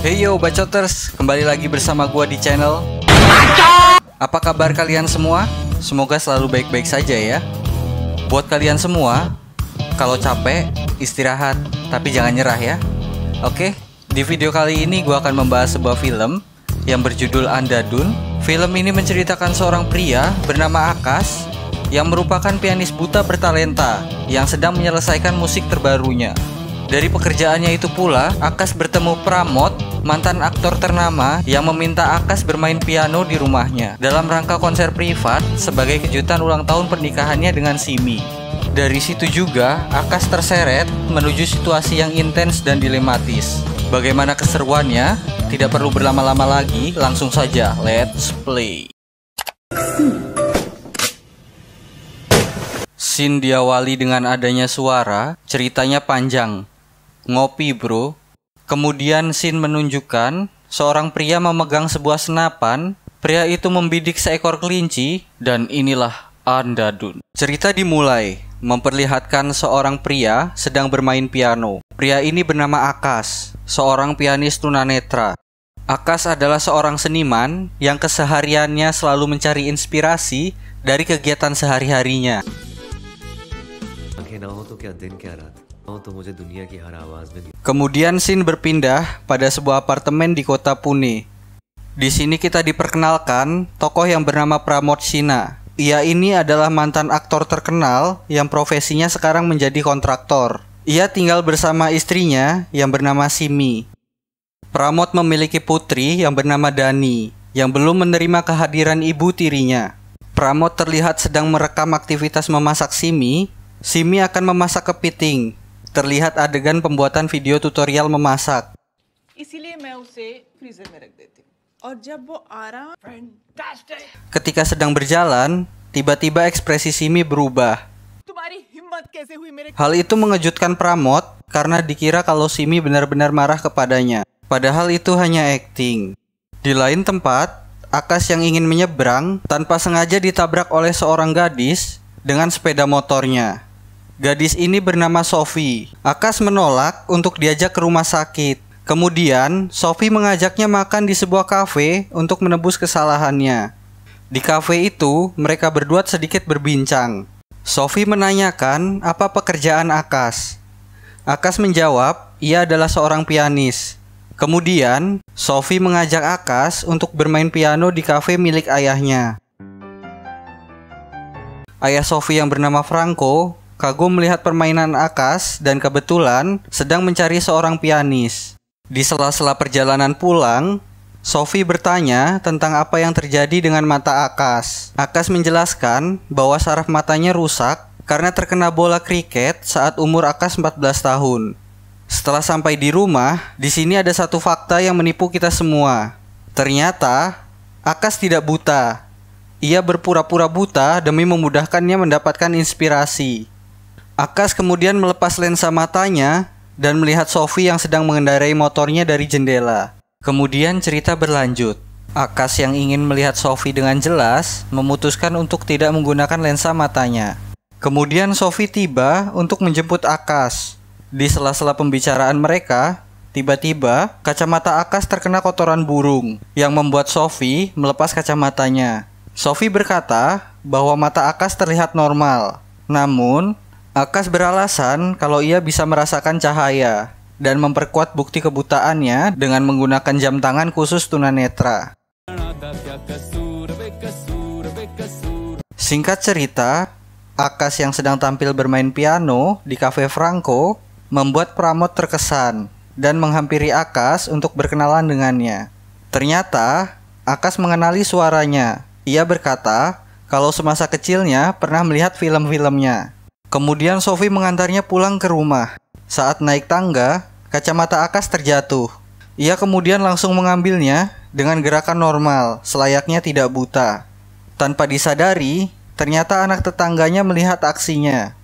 Hey yo Bacoters, kembali lagi bersama gua di channel. Apa kabar kalian semua? Semoga selalu baik-baik saja ya. Buat kalian semua, kalau capek, istirahat, tapi jangan nyerah ya. Oke, di video kali ini gua akan membahas sebuah film yang berjudul Andhadhun. Film ini menceritakan seorang pria bernama Akash yang merupakan pianis buta bertalenta yang sedang menyelesaikan musik terbarunya. Dari pekerjaannya itu pula, Akash bertemu Pramod, mantan aktor ternama yang meminta Akash bermain piano di rumahnya dalam rangka konser privat sebagai kejutan ulang tahun pernikahannya dengan Simi. Dari situ juga, Akash terseret menuju situasi yang intens dan dilematis. Bagaimana keseruannya? Tidak perlu berlama-lama lagi, langsung saja, let's play. Scene diawali dengan adanya suara, ceritanya panjang. Ngopi bro. Kemudian scene menunjukkan seorang pria memegang sebuah senapan. Pria itu membidik seekor kelinci dan inilah Andhadhun. Cerita dimulai memperlihatkan seorang pria sedang bermain piano. Pria ini bernama Akash, seorang pianis tunanetra. Akash adalah seorang seniman yang kesehariannya selalu mencari inspirasi dari kegiatan sehari-harinya. Kemudian scene berpindah pada sebuah apartemen di kota Pune. Di sini kita diperkenalkan tokoh yang bernama Pramod Sinha. Ia ini adalah mantan aktor terkenal yang profesinya sekarang menjadi kontraktor. Ia tinggal bersama istrinya yang bernama Simi. Pramod memiliki putri yang bernama Dani yang belum menerima kehadiran ibu tirinya. Pramod terlihat sedang merekam aktivitas memasak Simi. Simi akan memasak kepiting. Terlihat adegan pembuatan video tutorial memasak. Ketika sedang berjalan, tiba-tiba ekspresi Simi berubah. Hal itu mengejutkan Pramod karena dikira kalau Simi benar-benar marah kepadanya. Padahal itu hanya akting. Di lain tempat, Akash yang ingin menyeberang tanpa sengaja ditabrak oleh seorang gadis dengan sepeda motornya. Gadis ini bernama Sophie. Akash menolak untuk diajak ke rumah sakit. Kemudian, Sophie mengajaknya makan di sebuah kafe untuk menebus kesalahannya. Di kafe itu, mereka berdua sedikit berbincang. Sophie menanyakan apa pekerjaan Akash. Akash menjawab, ia adalah seorang pianis. Kemudian, Sophie mengajak Akash untuk bermain piano di kafe milik ayahnya. Ayah Sophie yang bernama Franco kagum melihat permainan Akash dan kebetulan sedang mencari seorang pianis. Di sela-sela perjalanan pulang, Sophie bertanya tentang apa yang terjadi dengan mata Akash. Akash menjelaskan bahwa saraf matanya rusak karena terkena bola kriket saat umur Akash 14 tahun. Setelah sampai di rumah, di sini ada satu fakta yang menipu kita semua. Ternyata, Akash tidak buta. Ia berpura-pura buta demi memudahkannya mendapatkan inspirasi. Akash kemudian melepas lensa matanya dan melihat Sophie yang sedang mengendarai motornya dari jendela. Kemudian cerita berlanjut. Akash yang ingin melihat Sophie dengan jelas memutuskan untuk tidak menggunakan lensa matanya. Kemudian Sophie tiba untuk menjemput Akash. Di sela-sela pembicaraan mereka, tiba-tiba kacamata Akash terkena kotoran burung yang membuat Sophie melepas kacamatanya. Sophie berkata bahwa mata Akash terlihat normal. Namun, Akash beralasan kalau ia bisa merasakan cahaya dan memperkuat bukti kebutaannya dengan menggunakan jam tangan khusus tunanetra. Singkat cerita, Akash yang sedang tampil bermain piano di Cafe Franco membuat Pramod terkesan dan menghampiri Akash untuk berkenalan dengannya. Ternyata, Akash mengenali suaranya. Ia berkata kalau semasa kecilnya pernah melihat film-filmnya. Kemudian Sophie mengantarnya pulang ke rumah. Saat naik tangga, kacamata Akash terjatuh. Ia kemudian langsung mengambilnya dengan gerakan normal, selayaknya tidak buta. Tanpa disadari, ternyata anak tetangganya melihat aksinya.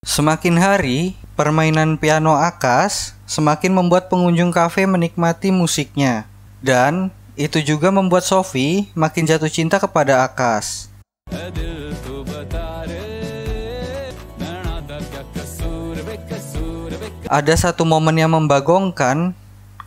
Semakin hari, permainan piano Akash semakin membuat pengunjung kafe menikmati musiknya. Dan itu juga membuat Sophie makin jatuh cinta kepada Akash. Ada satu momen yang membagongkan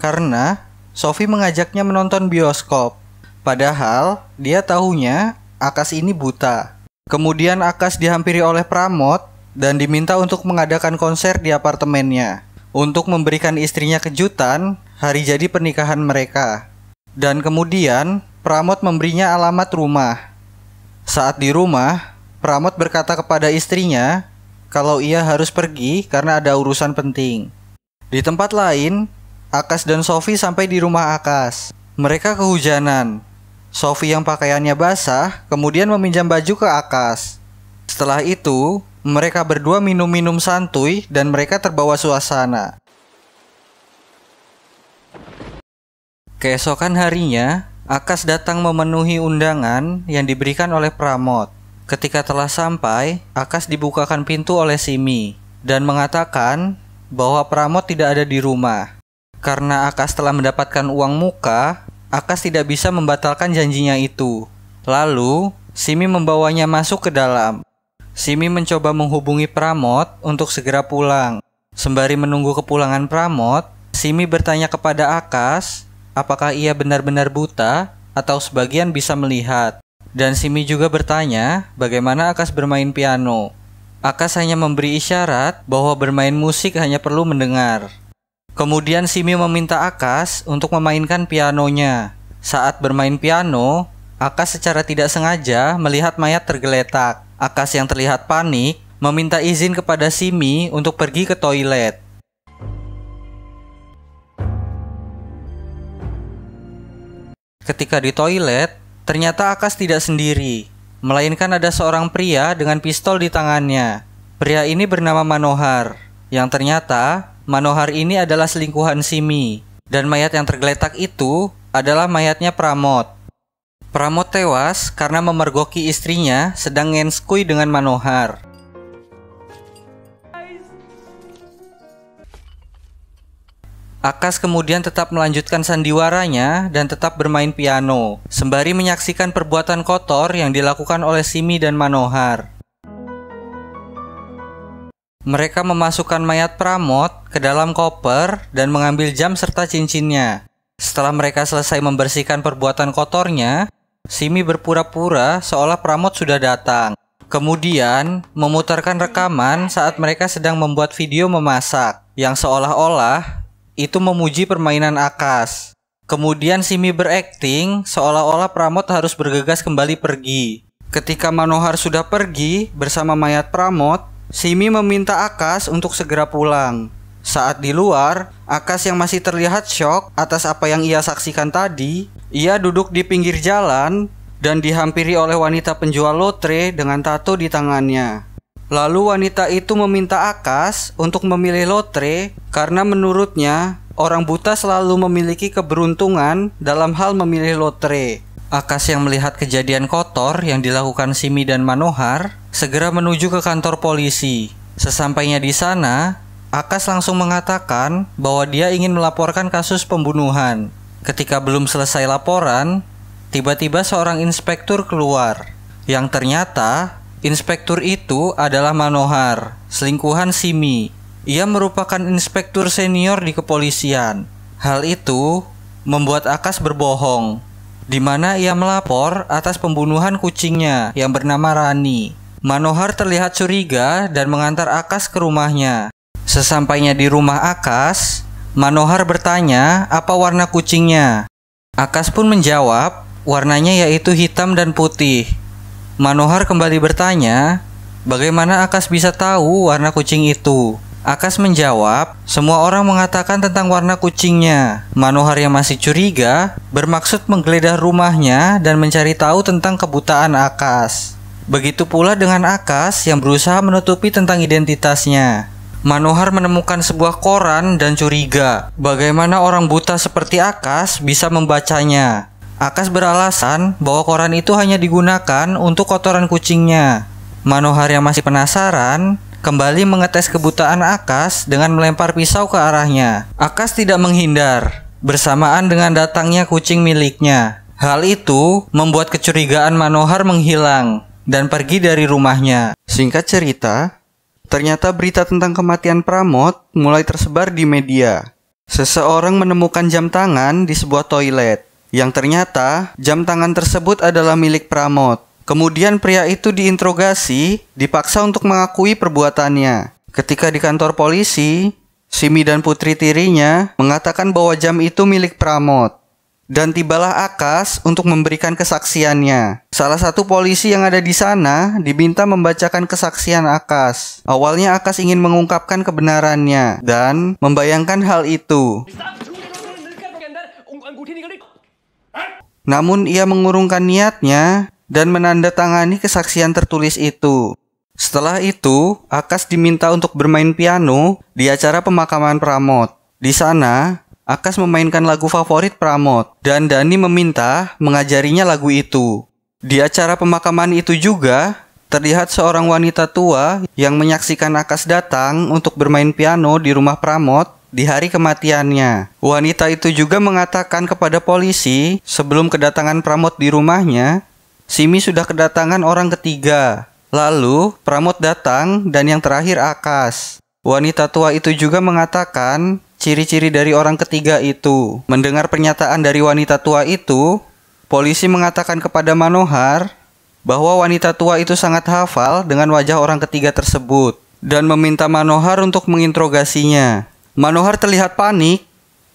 karena Sophie mengajaknya menonton bioskop. Padahal dia tahunya Akas ini buta. Kemudian Akas dihampiri oleh Pramod dan diminta untuk mengadakan konser di apartemennya untuk memberikan istrinya kejutan hari jadi pernikahan mereka. Dan kemudian Pramod memberinya alamat rumah. Saat di rumah, Pramod berkata kepada istrinya kalau ia harus pergi karena ada urusan penting. Di tempat lain, Akas dan Sophie sampai di rumah Akas. Mereka kehujanan. Sophie yang pakaiannya basah kemudian meminjam baju ke Akas. Setelah itu, mereka berdua minum-minum santuy dan mereka terbawa suasana. Keesokan harinya, Akas datang memenuhi undangan yang diberikan oleh Pramod. Ketika telah sampai, Akas dibukakan pintu oleh Simi dan mengatakan bahwa Pramod tidak ada di rumah. Karena Akas telah mendapatkan uang muka, Akas tidak bisa membatalkan janjinya itu. Lalu, Simi membawanya masuk ke dalam. Simi mencoba menghubungi Pramod untuk segera pulang. Sembari menunggu kepulangan Pramod, Simi bertanya kepada Akas apakah ia benar-benar buta atau sebagian bisa melihat. Dan Simi juga bertanya bagaimana Akas bermain piano. Akas hanya memberi isyarat bahwa bermain musik hanya perlu mendengar. Kemudian Simi meminta Akas untuk memainkan pianonya. Saat bermain piano, Akas secara tidak sengaja melihat mayat tergeletak. Akas yang terlihat panik meminta izin kepada Simi untuk pergi ke toilet. Ketika di toilet, ternyata Akas tidak sendiri, melainkan ada seorang pria dengan pistol di tangannya. Pria ini bernama Manohar, yang ternyata Manohar ini adalah selingkuhan Simi, dan mayat yang tergeletak itu adalah mayatnya Pramod. Pramod tewas karena memergoki istrinya sedang ngenskui dengan Manohar. Akas kemudian tetap melanjutkan sandiwaranya dan tetap bermain piano, sembari menyaksikan perbuatan kotor yang dilakukan oleh Simi dan Manohar. Mereka memasukkan mayat Pramod ke dalam koper dan mengambil jam serta cincinnya. Setelah mereka selesai membersihkan perbuatan kotornya, Simi berpura-pura seolah Pramod sudah datang. Kemudian memutarkan rekaman saat mereka sedang membuat video memasak, yang seolah-olah itu memuji permainan Akas. Kemudian Simi berakting seolah-olah Pramod harus bergegas kembali pergi. Ketika Manohar sudah pergi bersama mayat Pramod, Simi meminta Akas untuk segera pulang. Saat di luar, Akas yang masih terlihat syok atas apa yang ia saksikan tadi, ia duduk di pinggir jalan dan dihampiri oleh wanita penjual lotre dengan tato di tangannya. Lalu wanita itu meminta Akas untuk memilih lotre karena menurutnya orang buta selalu memiliki keberuntungan dalam hal memilih lotre. Akas yang melihat kejadian kotor yang dilakukan Simi dan Manohar segera menuju ke kantor polisi. Sesampainya di sana, Akas langsung mengatakan bahwa dia ingin melaporkan kasus pembunuhan. Ketika belum selesai laporan, tiba-tiba seorang inspektur keluar. Yang ternyata, inspektur itu adalah Manohar, selingkuhan Simi. Ia merupakan inspektur senior di kepolisian. Hal itu membuat Akas berbohong, di mana ia melapor atas pembunuhan kucingnya yang bernama Rani. Manohar terlihat curiga dan mengantar Akas ke rumahnya. Sesampainya di rumah Akas, Manohar bertanya apa warna kucingnya. Akas pun menjawab, warnanya yaitu hitam dan putih. Manohar kembali bertanya, bagaimana Akas bisa tahu warna kucing itu? Akas menjawab, semua orang mengatakan tentang warna kucingnya. Manohar yang masih curiga bermaksud menggeledah rumahnya dan mencari tahu tentang kebutaan Akas. Begitu pula dengan Akas yang berusaha menutupi tentang identitasnya. Manohar menemukan sebuah koran dan curiga bagaimana orang buta seperti Akas bisa membacanya. Akas beralasan bahwa koran itu hanya digunakan untuk kotoran kucingnya. Manohar yang masih penasaran kembali mengetes kebutaan Akas dengan melempar pisau ke arahnya. Akas tidak menghindar, bersamaan dengan datangnya kucing miliknya. Hal itu membuat kecurigaan Manohar menghilang dan pergi dari rumahnya. Singkat cerita, ternyata berita tentang kematian Pramod mulai tersebar di media. Seseorang menemukan jam tangan di sebuah toilet, yang ternyata jam tangan tersebut adalah milik Pramod. Kemudian pria itu diinterogasi, dipaksa untuk mengakui perbuatannya. Ketika di kantor polisi, Simi dan putri tirinya mengatakan bahwa jam itu milik Pramod. Dan tibalah Akas untuk memberikan kesaksiannya. Salah satu polisi yang ada di sana diminta membacakan kesaksian Akas. Awalnya Akas ingin mengungkapkan kebenarannya dan membayangkan hal itu. Namun ia mengurungkan niatnya dan menandatangani kesaksian tertulis itu. Setelah itu, Akas diminta untuk bermain piano di acara pemakaman Pramod. Di sana, Akas memainkan lagu favorit Pramod dan Dani meminta mengajarinya lagu itu. Di acara pemakaman itu juga terlihat seorang wanita tua yang menyaksikan Akas datang untuk bermain piano di rumah Pramod di hari kematiannya. Wanita itu juga mengatakan kepada polisi sebelum kedatangan Pramod di rumahnya, Simi sudah kedatangan orang ketiga. Lalu Pramod datang dan yang terakhir Akas. Wanita tua itu juga mengatakan ciri-ciri dari orang ketiga itu. Mendengar pernyataan dari wanita tua itu, polisi mengatakan kepada Manohar bahwa wanita tua itu sangat hafal dengan wajah orang ketiga tersebut dan meminta Manohar untuk menginterogasinya. Manohar terlihat panik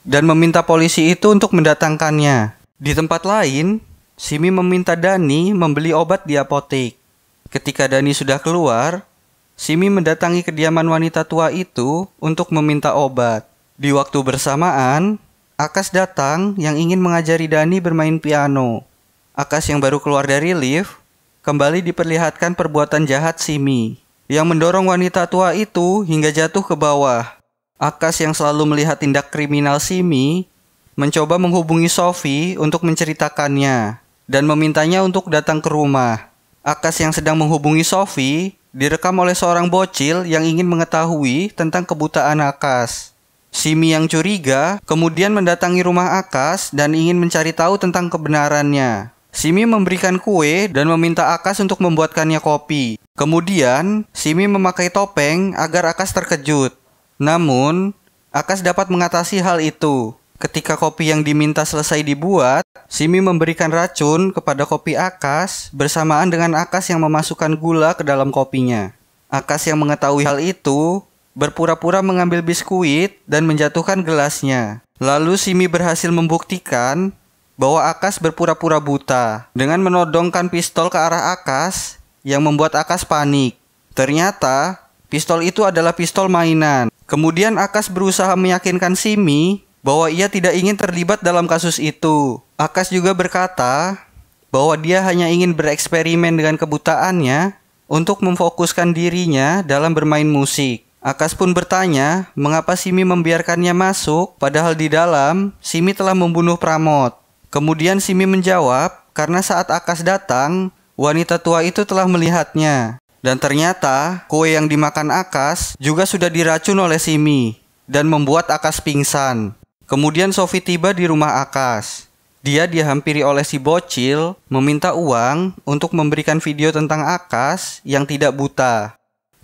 dan meminta polisi itu untuk mendatangkannya. Di tempat lain, Simi meminta Dani membeli obat di apotek. Ketika Dani sudah keluar, Simi mendatangi kediaman wanita tua itu untuk meminta obat. Di waktu bersamaan, Akas datang yang ingin mengajari Dani bermain piano. Akas yang baru keluar dari lift, kembali diperlihatkan perbuatan jahat Simi, yang mendorong wanita tua itu hingga jatuh ke bawah. Akas yang selalu melihat tindak kriminal Simi, mencoba menghubungi Sophie untuk menceritakannya, dan memintanya untuk datang ke rumah. Akas yang sedang menghubungi Sophie, direkam oleh seorang bocil yang ingin mengetahui tentang kebutaan Akas. Simi yang curiga kemudian mendatangi rumah Akas dan ingin mencari tahu tentang kebenarannya. Simi memberikan kue dan meminta Akas untuk membuatkannya kopi. Kemudian, Simi memakai topeng agar Akas terkejut. Namun, Akas dapat mengatasi hal itu. Ketika kopi yang diminta selesai dibuat, Simi memberikan racun kepada kopi Akas bersamaan dengan Akas yang memasukkan gula ke dalam kopinya. Akas yang mengetahui hal itu berpura-pura mengambil biskuit dan menjatuhkan gelasnya. Lalu Simi berhasil membuktikan bahwa Akas berpura-pura buta dengan menodongkan pistol ke arah Akas yang membuat Akas panik. Ternyata pistol itu adalah pistol mainan. Kemudian Akas berusaha meyakinkan Simi bahwa ia tidak ingin terlibat dalam kasus itu. Akas juga berkata bahwa dia hanya ingin bereksperimen dengan kebutaannya untuk memfokuskan dirinya dalam bermain musik. Akas pun bertanya mengapa Simi membiarkannya masuk, padahal di dalam Simi telah membunuh Pramod. Kemudian Simi menjawab karena saat Akas datang, wanita tua itu telah melihatnya. Dan ternyata kue yang dimakan Akas juga sudah diracun oleh Simi dan membuat Akas pingsan. Kemudian Sophie tiba di rumah Akas. Dia dihampiri oleh si bocil, meminta uang untuk memberikan video tentang Akas yang tidak buta.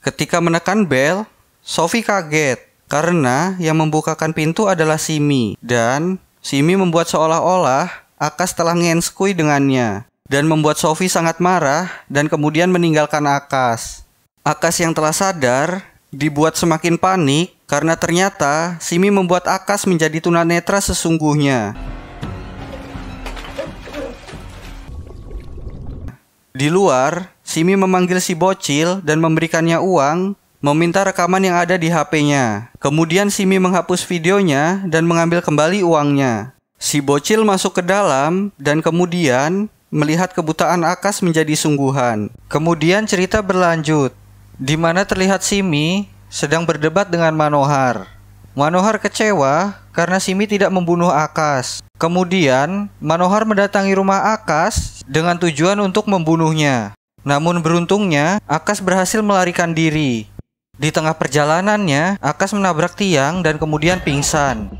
Ketika menekan bel, Sophie kaget karena yang membukakan pintu adalah Simi. Dan Simi membuat seolah-olah Akas telah ngenskui dengannya dan membuat Sophie sangat marah dan kemudian meninggalkan Akas. Akas yang telah sadar dibuat semakin panik karena ternyata Simi membuat Akas menjadi tunanetra sesungguhnya. Di luar, Simi memanggil si bocil dan memberikannya uang, meminta rekaman yang ada di HP-nya. Kemudian Simi menghapus videonya dan mengambil kembali uangnya. Si bocil masuk ke dalam dan kemudian melihat kebutaan Akas menjadi sungguhan. Kemudian cerita berlanjut, di mana terlihat Simi sedang berdebat dengan Manohar. Manohar kecewa karena Simi tidak membunuh Akas. Kemudian Manohar mendatangi rumah Akas dengan tujuan untuk membunuhnya. Namun beruntungnya Akas berhasil melarikan diri. Di tengah perjalanannya, Akas menabrak tiang dan kemudian pingsan.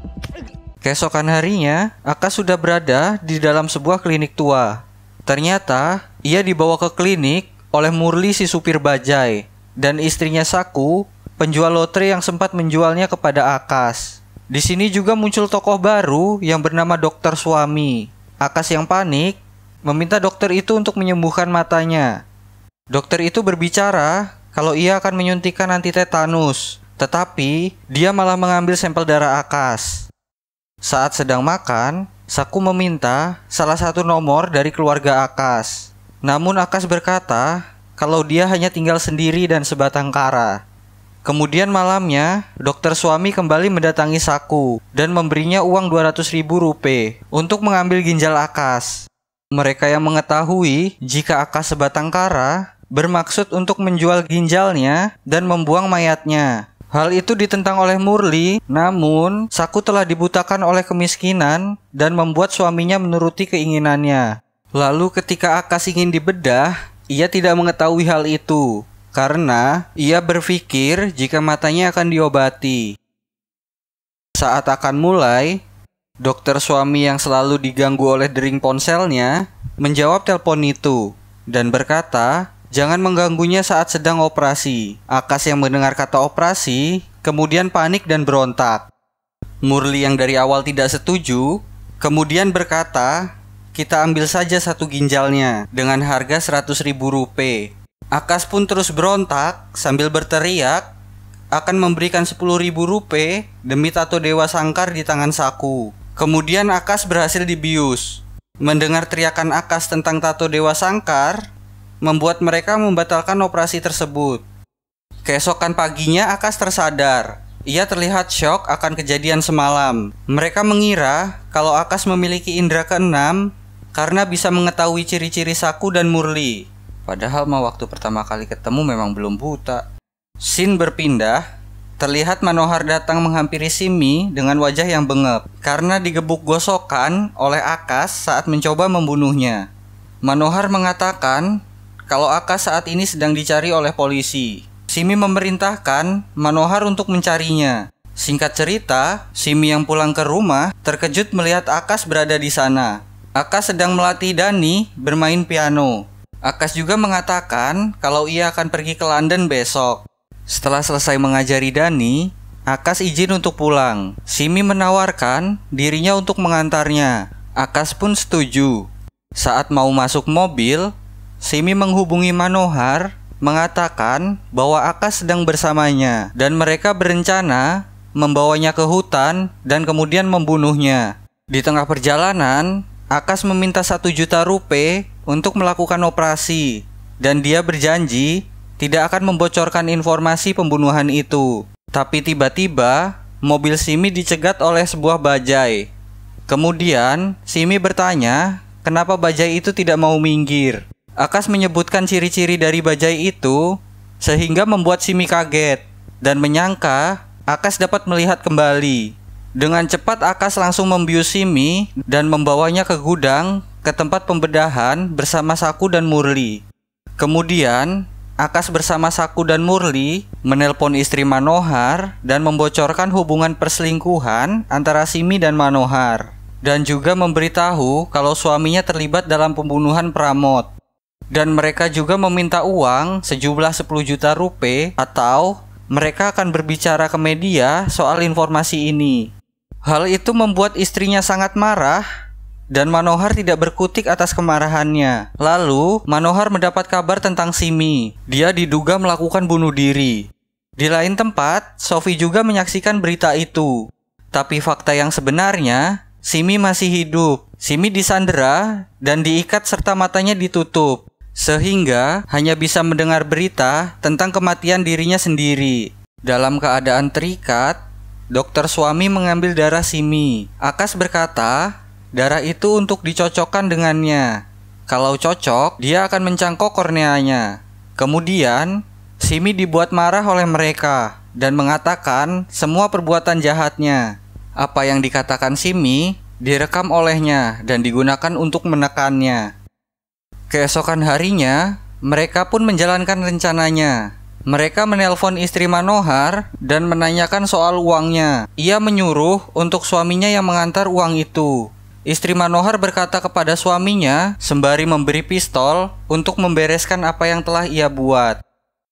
Keesokan harinya, Akas sudah berada di dalam sebuah klinik tua. Ternyata, ia dibawa ke klinik oleh Murli si supir bajai dan istrinya Saku, penjual lotre yang sempat menjualnya kepada Akas. Di sini juga muncul tokoh baru yang bernama Dokter Suami. Akas yang panik meminta dokter itu untuk menyembuhkan matanya. Dokter itu berbicara kalau ia akan menyuntikkan anti-tetanus, tetapi dia malah mengambil sampel darah Akas. Saat sedang makan, Saku meminta salah satu nomor dari keluarga Akas. Namun Akas berkata kalau dia hanya tinggal sendiri dan sebatang kara. Kemudian malamnya, dokter Suami kembali mendatangi Saku dan memberinya uang 200.000 rupiah untuk mengambil ginjal Akas. Mereka yang mengetahui jika Akas sebatang kara bermaksud untuk menjual ginjalnya dan membuang mayatnya. Hal itu ditentang oleh Murli, namun Saku telah dibutakan oleh kemiskinan dan membuat suaminya menuruti keinginannya. Lalu ketika Akas ingin dibedah, ia tidak mengetahui hal itu karena ia berpikir jika matanya akan diobati. Saat akan mulai, dokter Suami yang selalu diganggu oleh dering ponselnya menjawab telepon itu dan berkata jangan mengganggunya saat sedang operasi. Akas yang mendengar kata operasi kemudian panik dan berontak. Murli yang dari awal tidak setuju kemudian berkata kita ambil saja satu ginjalnya dengan harga 100.000 rupiah. Akas pun terus berontak sambil berteriak akan memberikan 10.000 rupiah demi tato Dewa Sangkar di tangan Saku. Kemudian Akas berhasil dibius. Mendengar teriakan Akas tentang tato Dewa Sangkar membuat mereka membatalkan operasi tersebut. Keesokan paginya Akas tersadar. Ia terlihat syok akan kejadian semalam. Mereka mengira kalau Akas memiliki indera keenam karena bisa mengetahui ciri-ciri Saku dan Murli. Padahal waktu pertama kali ketemu memang belum buta. Scene berpindah. Terlihat Manohar datang menghampiri Simi dengan wajah yang bengep karena digebuk gosokan oleh Akas saat mencoba membunuhnya. Manohar mengatakan kalau Akas saat ini sedang dicari oleh polisi. Simi memerintahkan Manohar untuk mencarinya. Singkat cerita, Simi yang pulang ke rumah terkejut melihat Akas berada di sana. Akas sedang melatih Dani bermain piano. Akas juga mengatakan kalau ia akan pergi ke London besok. Setelah selesai mengajari Dani, Akas izin untuk pulang. Simi menawarkan dirinya untuk mengantarnya. Akas pun setuju. Saat mau masuk mobil, Simi menghubungi Manohar, mengatakan bahwa Akas sedang bersamanya dan mereka berencana membawanya ke hutan dan kemudian membunuhnya. Di tengah perjalanan, Akas meminta 1 juta rupiah untuk melakukan operasi dan dia berjanji tidak akan membocorkan informasi pembunuhan itu. Tapi tiba-tiba mobil Simi dicegat oleh sebuah bajai. Kemudian Simi bertanya kenapa bajai itu tidak mau minggir. Akas menyebutkan ciri-ciri dari bajai itu sehingga membuat Simi kaget dan menyangka Akas dapat melihat kembali. Dengan cepat Akas langsung membius Simi dan membawanya ke gudang ke tempat pembedahan bersama Saku dan Murli. Kemudian Akas bersama Saku dan Murli menelpon istri Manohar dan membocorkan hubungan perselingkuhan antara Simi dan Manohar dan juga memberitahu kalau suaminya terlibat dalam pembunuhan Pramod. Dan mereka juga meminta uang sejumlah 10 juta rupiah atau mereka akan berbicara ke media soal informasi ini. Hal itu membuat istrinya sangat marah dan Manohar tidak berkutik atas kemarahannya. Lalu Manohar mendapat kabar tentang Simi. Dia diduga melakukan bunuh diri. Di lain tempat, Sophie juga menyaksikan berita itu. Tapi fakta yang sebenarnya, Simi masih hidup. Simi disandera dan diikat serta matanya ditutup, sehingga hanya bisa mendengar berita tentang kematian dirinya sendiri. Dalam keadaan terikat, dokter Suami mengambil darah Simi. Akas berkata, darah itu untuk dicocokkan dengannya. Kalau cocok, dia akan mencangkok korneanya. Kemudian, Simi dibuat marah oleh mereka dan mengatakan semua perbuatan jahatnya. Apa yang dikatakan Simi direkam olehnya dan digunakan untuk menekannya. Keesokan harinya, mereka pun menjalankan rencananya. Mereka menelpon istri Manohar dan menanyakan soal uangnya. Ia menyuruh untuk suaminya yang mengantar uang itu. Istri Manohar berkata kepada suaminya sembari memberi pistol untuk membereskan apa yang telah ia buat.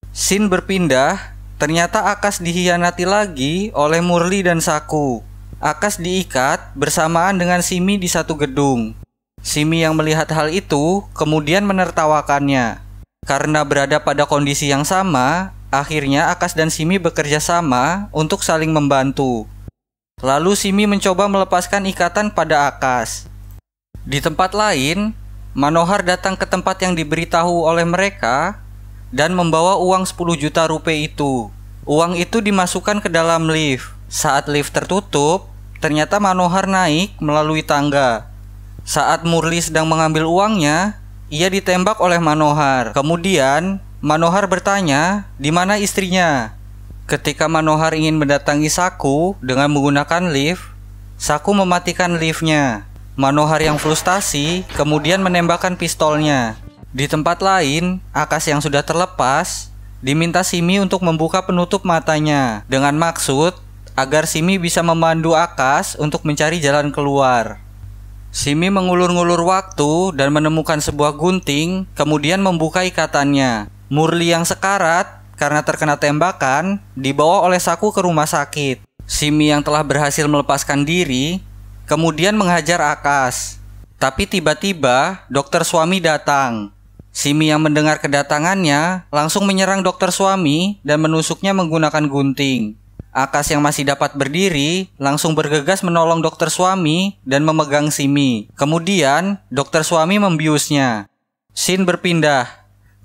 Scene berpindah, ternyata Akas dihianati lagi oleh Murli dan Saku. Akas diikat bersamaan dengan Simi di satu gedung. Simi yang melihat hal itu kemudian menertawakannya. Karena berada pada kondisi yang sama, akhirnya Akas dan Simi bekerja sama untuk saling membantu. Lalu Simi mencoba melepaskan ikatan pada Akas. Di tempat lain, Manohar datang ke tempat yang diberitahu oleh mereka dan membawa uang 10 juta rupiah itu. Uang itu dimasukkan ke dalam lift. Saat lift tertutup, ternyata Manohar naik melalui tangga. Saat Murli sedang mengambil uangnya, ia ditembak oleh Manohar. Kemudian, Manohar bertanya, di mana istrinya? Ketika Manohar ingin mendatangi Saku dengan menggunakan lift, Saku mematikan liftnya. Manohar yang frustasi kemudian menembakkan pistolnya. Di tempat lain, Akas yang sudah terlepas diminta Simi untuk membuka penutup matanya dengan maksud agar Simi bisa memandu Akas untuk mencari jalan keluar. Simi mengulur-ngulur waktu dan menemukan sebuah gunting, kemudian membuka ikatannya. Murli yang sekarat karena terkena tembakan dibawa oleh Saku ke rumah sakit. Simi yang telah berhasil melepaskan diri kemudian menghajar Akas. Tapi tiba-tiba dokter suami datang. Simi yang mendengar kedatangannya langsung menyerang dokter suami dan menusuknya menggunakan gunting. Akas yang masih dapat berdiri langsung bergegas menolong dokter suami dan memegang Simi. Kemudian dokter suami membiusnya. Scene berpindah.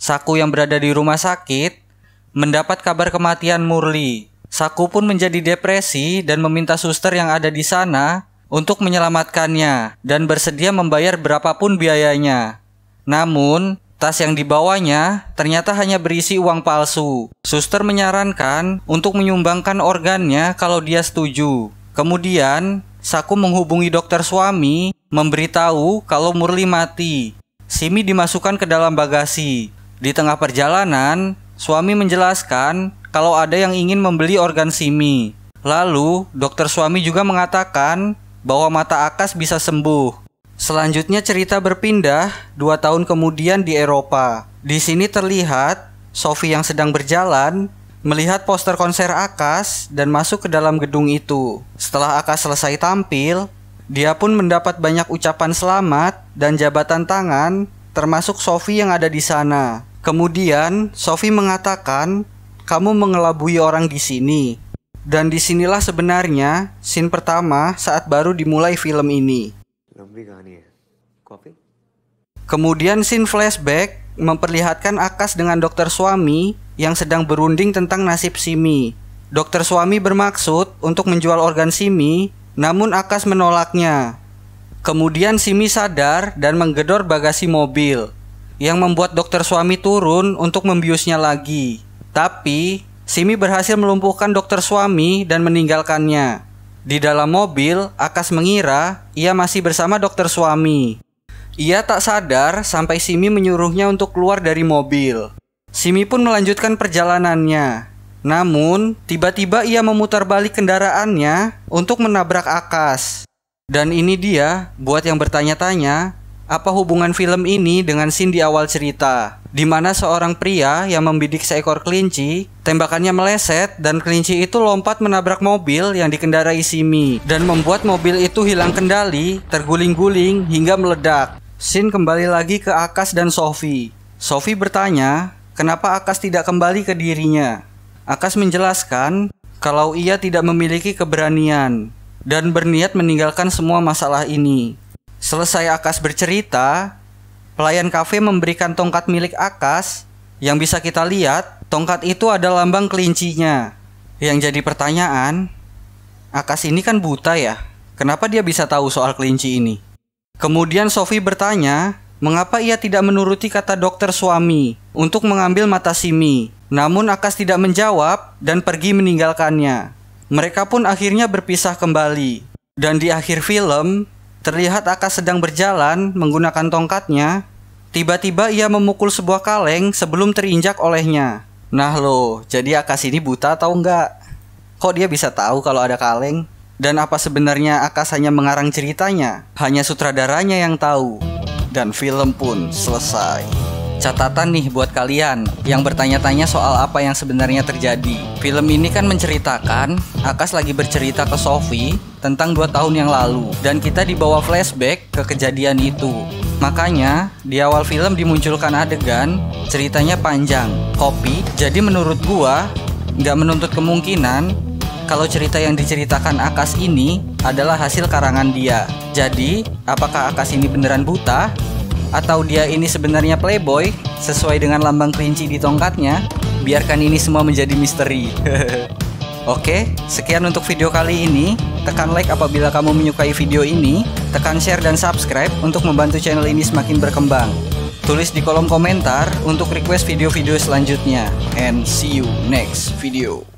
Saku yang berada di rumah sakit mendapat kabar kematian Murli. Saku pun menjadi depresi dan meminta suster yang ada di sana untuk menyelamatkannya dan bersedia membayar berapapun biayanya. Namun, tas yang dibawanya ternyata hanya berisi uang palsu. Suster menyarankan untuk menyumbangkan organnya kalau dia setuju. Kemudian, Saku menghubungi dokter suami, memberitahu kalau Murli mati. Simi dimasukkan ke dalam bagasi. Di tengah perjalanan, suami menjelaskan kalau ada yang ingin membeli organ Simi. Lalu, dokter suami juga mengatakan bahwa mata Akas bisa sembuh. Selanjutnya cerita berpindah 2 tahun kemudian di Eropa. Di sini terlihat Sophie yang sedang berjalan melihat poster konser Akas dan masuk ke dalam gedung itu. Setelah Akas selesai tampil, dia pun mendapat banyak ucapan selamat dan jabatan tangan, termasuk Sophie yang ada di sana. Kemudian Sophie mengatakan, "Kamu mengelabui orang di sini." Dan disinilah sebenarnya scene pertama saat baru dimulai film ini. Kemudian scene flashback memperlihatkan Akas dengan dokter suami yang sedang berunding tentang nasib Simi. Dokter suami bermaksud untuk menjual organ Simi, namun Akas menolaknya. Kemudian Simi sadar dan menggedor bagasi mobil, yang membuat dokter suami turun untuk membiusnya lagi. Tapi Simi berhasil melumpuhkan dokter suami dan meninggalkannya. Di dalam mobil, Akas mengira ia masih bersama dokter suami. Ia tak sadar sampai Simi menyuruhnya untuk keluar dari mobil. Simi pun melanjutkan perjalanannya. Namun, tiba-tiba ia memutar balik kendaraannya untuk menabrak Akas. Dan ini dia, buat yang bertanya-tanya, apa hubungan film ini dengan scene di awal cerita, di mana seorang pria yang membidik seekor kelinci, tembakannya meleset dan kelinci itu lompat menabrak mobil yang dikendarai Simi dan membuat mobil itu hilang kendali, terguling-guling hingga meledak. Scene kembali lagi ke Akas dan Sophie. Sophie bertanya, kenapa Akas tidak kembali ke dirinya? Akas menjelaskan kalau ia tidak memiliki keberanian dan berniat meninggalkan semua masalah ini. Selesai Akas bercerita, pelayan kafe memberikan tongkat milik Akas. Yang bisa kita lihat, tongkat itu ada lambang kelincinya. Yang jadi pertanyaan, Akas ini kan buta ya? Kenapa dia bisa tahu soal kelinci ini? Kemudian Sophie bertanya, mengapa ia tidak menuruti kata dokter suami untuk mengambil mata Simi? Namun Akas tidak menjawab dan pergi meninggalkannya. Mereka pun akhirnya berpisah kembali. Dan di akhir film, terlihat Akas sedang berjalan menggunakan tongkatnya. Tiba-tiba ia memukul sebuah kaleng sebelum terinjak olehnya. Nah loh, jadi Akas ini buta atau enggak? Kok dia bisa tahu kalau ada kaleng? Dan apa sebenarnya Akas hanya mengarang ceritanya? Hanya sutradaranya yang tahu. Dan film pun selesai. Catatan nih buat kalian yang bertanya-tanya soal apa yang sebenarnya terjadi. Film ini kan menceritakan Akas lagi bercerita ke Sophie tentang 2 tahun yang lalu, dan kita dibawa flashback ke kejadian itu. Makanya di awal film dimunculkan adegan ceritanya panjang, kopi. Jadi menurut gua nggak menuntut kemungkinan kalau cerita yang diceritakan Akas ini adalah hasil karangan dia. Jadi apakah Akas ini beneran buta? Atau dia ini sebenarnya playboy sesuai dengan lambang kelinci di tongkatnya? Biarkan ini semua menjadi misteri. Oke, sekian untuk video kali ini. Tekan like apabila kamu menyukai video ini. Tekan share dan subscribe untuk membantu channel ini semakin berkembang. Tulis di kolom komentar untuk request video-video selanjutnya. And see you next video.